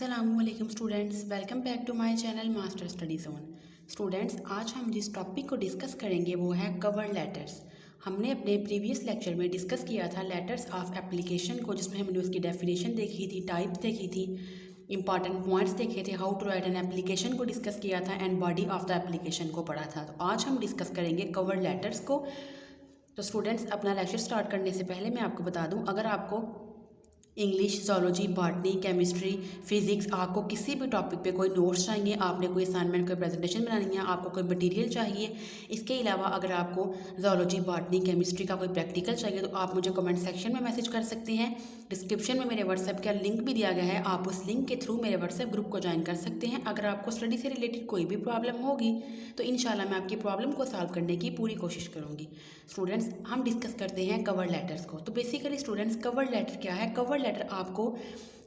अस्सलामुअलैकुम students, welcome back to my channel master study zone. Students, आज हम जिस टॉपिक को डिस्कस करेंगे वो है कवर लेटर्स। हमने अपने प्रीवियस लेक्चर में डिस्कस किया था लेटर्स ऑफ एप्लीकेशन को, जिसमें हमने उसकी डेफिनेशन देखी थी, टाइप्स देखी थी, इंपॉर्टेंट पॉइंट्स देखे थे, how to write an application को डिस्कस किया था and body of the application को पढ़ा था। तो आज हम डिस्कस करेंगे कवर लेटर्स को। तो स्टूडेंट्स, अपना लेक्चर स्टार्ट करने से पहले मैं आपको बता दूं, अगर आपको English, zoology, botany, chemistry, physics, आपको किसी भी टॉपिक पे कोई नोट्स चाहिए, आपने कोई असाइनमेंट, कोई प्रेजेंटेशन बनानी है, आपको कोई मटेरियल चाहिए, इसके अलावा अगर आपको जोलॉजी, बॉटनी, केमिस्ट्री का कोई प्रैक्टिकल चाहिए तो आप मुझे कमेंट सेक्शन में मैसेज कर सकते हैं। डिस्क्रिप्शन में मेरे व्हाट्सएप का लिंक भी दिया गया है, आप उस लिंक के थ्रू मेरे व्हाट्सएप ग्रुप को ज्वाइन कर सकते हैं। अगर आपको स्टडी से रिलेटेड कोई भी प्रॉब्लम होगी तो इंशाल्लाह मैं आपकी प्रॉब्लम को सॉल्व करने की पूरी कोशिश करूँगी। स्टूडेंट्स, हम डिस्कस करते हैं कवर लेटर्स को। तो बेसिकली स्टूडेंट्स, कवर लेटर क्या है? कवर लेटर आपको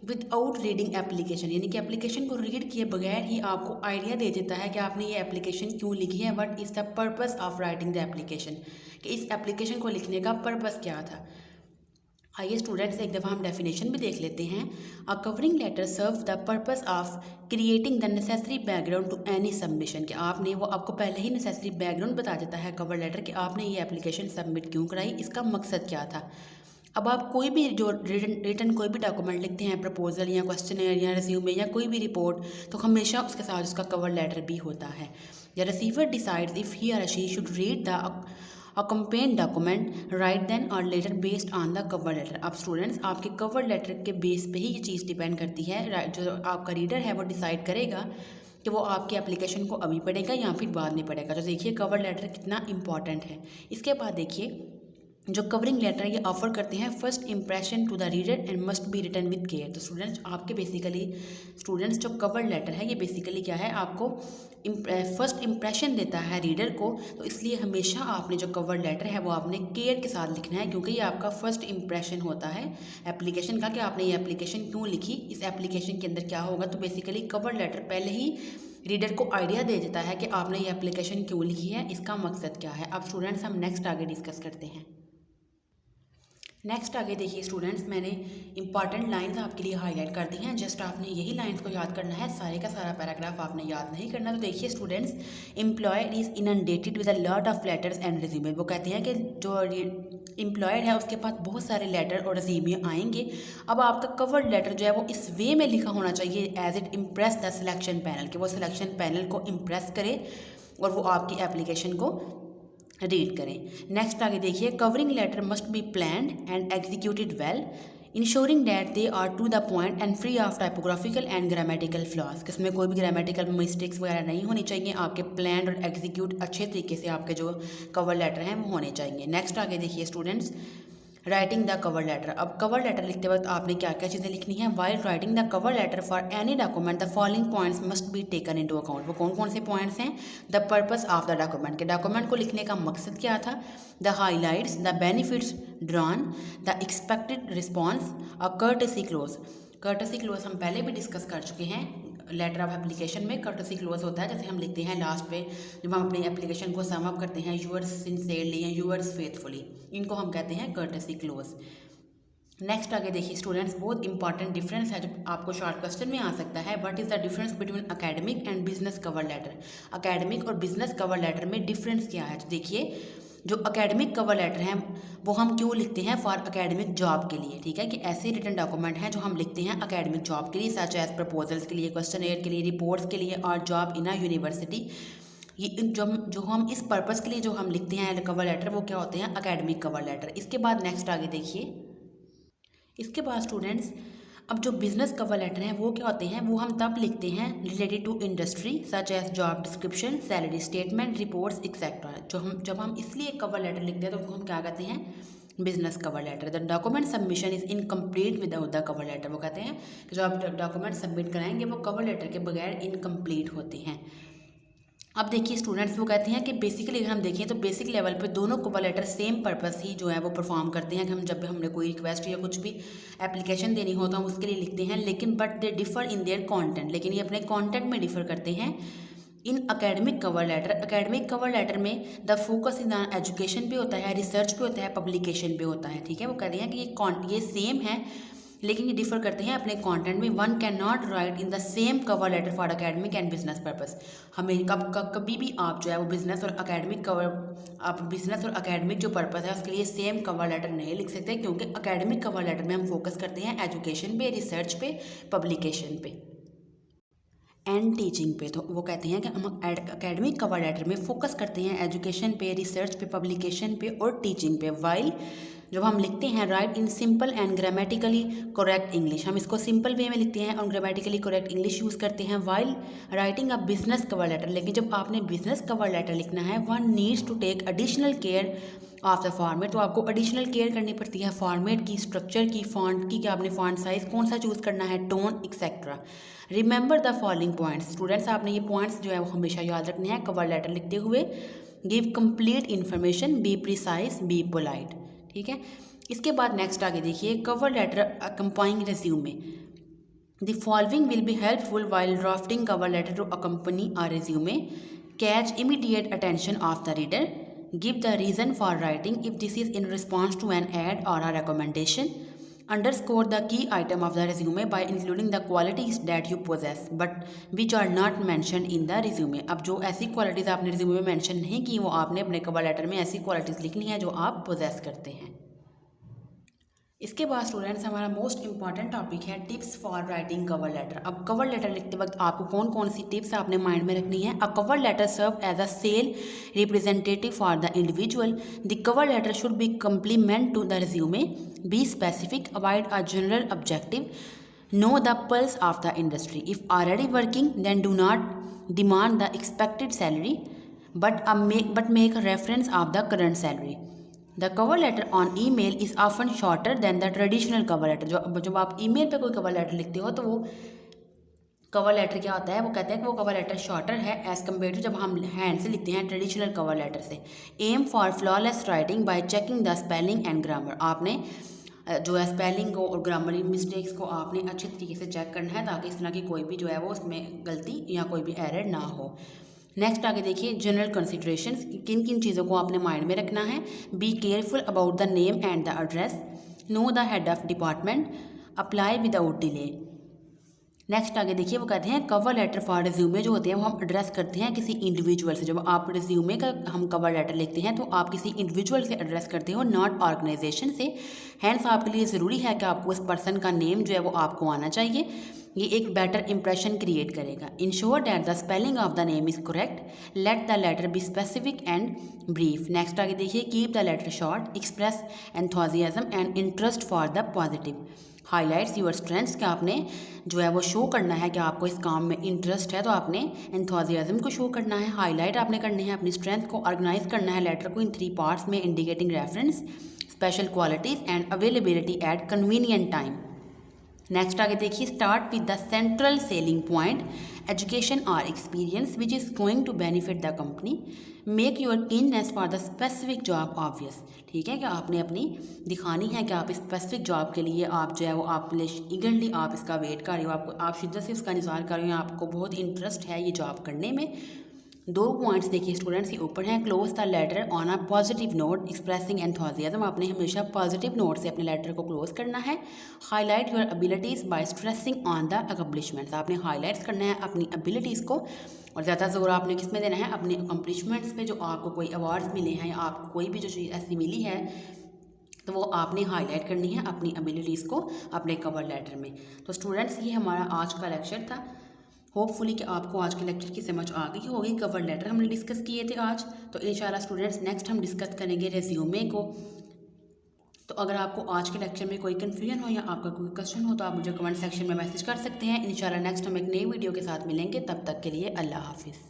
विदाउट रीडिंग एप्लीकेशन, यानी कि एप्लीकेशन को रीड किए बगैर ही आपको आइडिया दे देता है कि आपने ये एप्लीकेशन क्यों लिखी है, what is the purpose of writing the application, कि इस एप्लीकेशन को लिखने का पर्पस क्या था। आइए स्टूडेंट्स, एक दफ़ा हम डेफिनेशन भी देख लेते हैं। A covering letter serve the purpose of creating the necessary background to any submission, कि आपने वो आपको पहले ही नेसेसरी बैकग्राउंड बता देता है कवर लेटर, कि आपने ये एप्लीकेशन सबमिट क्यों कराई, इसका मकसद क्या था। अब आप कोई भी जो रिटन कोई भी डॉक्यूमेंट लिखते हैं, प्रपोजल या क्वेश्चनर या रिज्यूमे या कोई भी रिपोर्ट, तो हमेशा उसके साथ उसका कवर लेटर भी होता है। The receiver decides if he or she should read the accompanying document right then or later based on the cover letter। अब स्टूडेंट्स, आपके कवर लेटर के बेस पे ही ये चीज़ डिपेंड करती है। जो आपका रीडर है वो डिसाइड करेगा कि वो आपकी एप्लीकेशन को अभी पढ़ेगा या फिर बाद में पढ़ेगा। तो देखिए कवर लेटर कितना इंपॉर्टेंट है। इसके बाद देखिए, जो कवरिंग लेटर ये ऑफर करते हैं first impression to the reader and must be written with care. तो स्टूडेंट्स, आपके बेसिकली स्टूडेंट्स जो कवर लेटर है ये बेसिकली क्या है, आपको फर्स्ट इंप्रेशन देता है रीडर को। तो इसलिए हमेशा आपने जो कवर लेटर है वो आपने केयर के साथ लिखना है, क्योंकि ये आपका फर्स्ट इंप्रेशन होता है एप्लीकेशन का, कि आपने ये एप्लीकेशन क्यों लिखी, इस एप्लीकेशन के अंदर क्या होगा। तो बेसिकली कवर लेटर पहले ही रीडर को आइडिया दे देता है कि आपने ये एप्लीकेशन क्यों लिखी है, इसका मकसद क्या है। अब स्टूडेंट्स, हम नेक्स्ट आगे डिस्कस करते हैं। नेक्स्ट आगे देखिए स्टूडेंट्स, मैंने इंपॉर्टेंट लाइंस आपके लिए हाईलाइट कर दी हैं। जस्ट आपने यही लाइंस को याद करना है, सारे का सारा पैराग्राफ आपने याद नहीं करना। तो देखिए students, employed is inundated with a lot of letters and resume. वो कहते हैं कि जो एम्प्लॉयड है उसके पास बहुत सारे लेटर और रिज्यूमे आएंगे। अब आपका कवर लेटर जो है वो इस वे में लिखा होना चाहिए as it impress the selection panel, कि वो सिलेक्शन पैनल को इम्प्रेस करे और वो आपकी एप्लीकेशन को रीड करें। नेक्स्ट आगे देखिए, covering letter must be planned and executed well, ensuring that they are to the point and free of typographical and grammatical flaws. इसमें कोई भी ग्रामेटिकल मिस्टेक्स वगैरह नहीं होनी चाहिए। आपके प्लान और एग्जीक्यूट अच्छे तरीके से आपके जो कवर लेटर हैं वो होने चाहिए। नेक्स्ट आगे देखिए students, writing the cover letter. अब कवर लेटर लिखते वक्त आपने क्या क्या चीज़ें लिखनी है। While writing the cover letter for any document the following points must be taken into account. वो कौन कौन से पॉइंट्स हैं? The purpose of the document, के डॉक्यूमेंट को लिखने का मकसद क्या था। The highlights, the benefits drawn, the expected response, a courtesy close. Courtesy close हम पहले भी डिस्कस कर चुके हैं। लेटर ऑफ एप्लीकेशन में कर्टेसी क्लोज होता है, जैसे हम लिखते हैं लास्ट पे जब हम अपनी एप्लीकेशन को सम अप करते हैं, यूअर्स सिंसियरली या यूअर्स फेथफुली, इनको हम कहते हैं कर्टेसी क्लोज। नेक्स्ट आगे देखिए स्टूडेंट्स, बहुत इंपॉर्टेंट डिफरेंस है जो आपको शॉर्ट क्वेश्चन में आ सकता है। What is the difference between academic and business cover letter. Academic और बिजनेस कवर लेटर में डिफरेंस क्या है। तो देखिए, जो अकेडमिक कवर लेटर हैं वो हम क्यों लिखते हैं, फॉर अकेडमिक जॉब के लिए, ठीक है, कि ऐसे रिटन डॉक्यूमेंट हैं जो हम लिखते हैं अकेडमिक जॉब के लिए, सच एज प्रपोजल्स के लिए, क्वेश्चनर के लिए, रिपोर्ट्स के लिए और जॉब इन अ यूनिवर्सिटी। ये जो हम इस पर्पज़ के लिए जो हम लिखते हैं कवर लेटर, वो क्या होते हैं, अकेडमिक कवर लेटर। इसके बाद नेक्स्ट आगे देखिए, इसके बाद स्टूडेंट्स, अब जो बिजनेस कवर लेटर हैं वो क्या होते हैं, वो हम तब लिखते हैं related to industry such as job description, salary statement, reports etcetera. जब हम इसलिए कवर लेटर लिखते हैं तो उनको हम क्या कहते हैं, business cover letter. The document submission is incomplete without the cover letter. वो कहते हैं कि जो आप डॉक्यूमेंट सबमिट कराएंगे वो कवर लेटर के बगैर इनकम्प्लीट होते हैं। अब देखिए स्टूडेंट्स, वो कहते हैं कि बेसिकली अगर हम देखें तो बेसिक लेवल पे दोनों कवर लेटर सेम पर्पस ही जो है वो परफॉर्म करते हैं, कि हम जब भी हमने कोई रिक्वेस्ट या कुछ भी एप्लीकेशन देनी हो तो हम उसके लिए लिखते हैं, लेकिन but they differ in their content, लेकिन ये अपने कंटेंट में डिफ़र करते हैं। In academic cover letter, academic cover letter में द फोकस इन एजुकेशन पे होता है, रिसर्च पे होता है, पब्लिकेशन पे होता है, ठीक है। वो कहते हैं कि ये सेम है, लेकिन ये डिफर करते हैं अपने कंटेंट में। One can not write in the same cover letter for academic and business purpose. हमें कभी भी आप जो है वो बिजनेस और एकेडमिक जो पर्पस है उसके लिए सेम कवर लेटर नहीं लिख सकते, क्योंकि एकेडमिक कवर लेटर में हम फोकस करते हैं एजुकेशन पे, रिसर्च पे, पब्लिकेशन पे एंड टीचिंग पे। तो वो कहते हैं कि हम एकेडमिक कवर लेटर में फोकस करते हैं एजुकेशन पे, रिसर्च पे, पब्लिकेशन पे और टीचिंग पे। वाइल जब हम लिखते हैं right in simple and grammatically correct English, हम इसको सिंपल वे में लिखते हैं और ग्रामेटिकली करेक्ट इंग्लिश यूज़ करते हैं। While writing a business cover letter, लेकिन जब आपने बिजनेस कवर लेटर लिखना है, one needs to take additional care of the format. तो आपको एडिशनल केयर करनी पड़ती है फॉर्मेट की, स्ट्रक्चर की, फॉन्ट की, कि आपने फॉन्ट साइज़ कौन सा चूज़ करना है, tone etcetera. Remember the following points, students आपने ये पॉइंट्स जो है वो हमेशा याद रखने हैं कवर लेटर लिखते हुए। Give complete information, be precise, be polite. ठीक है, इसके बाद नेक्स्ट आगे देखिए, cover letter accompanying resume. The following will be helpful while drafting cover letter to accompany our resume. Catch immediate attention of the reader. Give the reason for writing if this is in response to an ad or a recommendation. Underscore the key item of the resume by including the qualities that you possess but which are not mentioned in the resume। अब जो ऐसी qualities आपने resume में mention नहीं की, वो आपने अपने कवर लेटर में ऐसी क्वालिटीज़ लिखनी है जो आप पोजेस करते हैं। इसके बाद स्टूडेंट्स हमारा मोस्ट इंपॉर्टेंट टॉपिक है tips for writing cover letter. अब कवर लेटर लिखते वक्त आपको कौन कौन सी टिप्स आपने माइंड में रखनी है। A cover letter serve as a sale representative for the individual. The cover letter should be complement to the resume. Be specific, avoid a general objective, know the pulse of the industry. If already working then do not demand the expected salary but make reference of the current salary. The cover letter on email is often shorter than the traditional cover letter. जब आप ई mail पर कोई cover letter लिखते हो तो वो cover letter क्या होता है, वो कहते हैं कि वो कवर लेटर शॉर्टर है एज़ कम्पेयर टू जब हम हैंड से लिखते हैं ट्रेडिशनल कवर लेटर से। Aim for flawless writing by checking the spelling and grammar. आपने जो है स्पेलिंग को और ग्रामर मिस्टेक्स को आपने अच्छे तरीके से चेक करना है, ताकि इस तरह की कोई भी जो है वो उसमें गलती या कोई भी एरर ना हो। नेक्स्ट आगे देखिए, जनरल कंसिडरेशंस, किन किन चीज़ों को आपने माइंड में रखना है। Be careful about the name and the address. Know the head of department. Apply without delay. Next आगे देखिए, वो कहते हैं कवर लेटर फॉर रिज्यूमे जो होते हैं वो हम एड्रेस करते हैं किसी इंडिविजुअल से। जब आप रिज्यूमे का हम कवर लेटर लिखते हैं तो आप किसी इंडिविजुअल से एड्रेस करते हो, नॉट ऑर्गेनाइजेशन से। हैंस आपके लिए ज़रूरी है कि आपको उस पर्सन का नेम जो है वो आपको आना चाहिए। ये एक बेटर इंप्रेशन क्रिएट करेगा। Ensure that the spelling of the name is correct. Let the letter be specific and brief. Next आगे देखिए, keep the letter short. Express enthusiasm and interest for the positive. Highlights your strengths, कि आपने जो है वो show करना है कि आपको इस काम में इंटरेस्ट है, तो आपने एंथुसियाज्म को शो करना है। हाईलाइट आपने करनी है अपनी स्ट्रेंथ को। ऑर्गेनाइज करना है लेटर को इन 3 पार्ट्स में, indicating reference, special qualities and availability at convenient time. Next आगे देखिए, start with the central selling point, education और experience which is going to benefit the company. Make your keenness for the specific job obvious. ठीक है, कि आपने अपनी दिखानी है कि आप इस स्पेसिफिक जॉब के लिए आप जो है वो आप ईगरली आप इसका वेट कर रहे हो, आपको आप शिद्दत से उसका इंतजार कर रहे हो, आपको बहुत इंटरेस्ट है ये जॉब करने में। 2 पॉइंट्स देखिए स्टूडेंट्स ये ऊपर हैं। Close the later on a positive note, expressing enthusiasm. आपने हमेशा पॉजिटिव नोट से अपने लेटर को क्लोज करना है। Highlight your abilities by stressing on the accomplishments. आपने हाईलाइट्स करना है अपनी एबिलिटीज़ को, और ज़्यादा जोर आपने किस में देना है, अपने अकम्पलिशमेंट्स पे। जो आपको कोई अवार्ड्स मिले हैं या आपको कोई भी जो चीज़ ऐसी मिली है तो वो आपने हाईलाइट करनी है अपनी एबिलिटीज़ को अपने कवर लेटर में। तो स्टूडेंट्स ये हमारा आज का लेक्चर था। होपफुली कि आपको आज के लेक्चर की समझ आ गई होगी। कवर लेटर हमने डिस्कस किए थे आज। तो इंशाल्लाह स्टूडेंट्स नेक्स्ट हम डिस्कस करेंगे रेज्यूमे को। तो अगर आपको आज के लेक्चर में कोई कन्फ्यूजन हो या आपका कोई क्वेश्चन हो तो आप मुझे कमेंट सेक्शन में मैसेज कर सकते हैं। इंशाल्लाह नेक्स्ट हम एक नई वीडियो के साथ मिलेंगे। तब तक के लिए अल्लाह हाफिज़।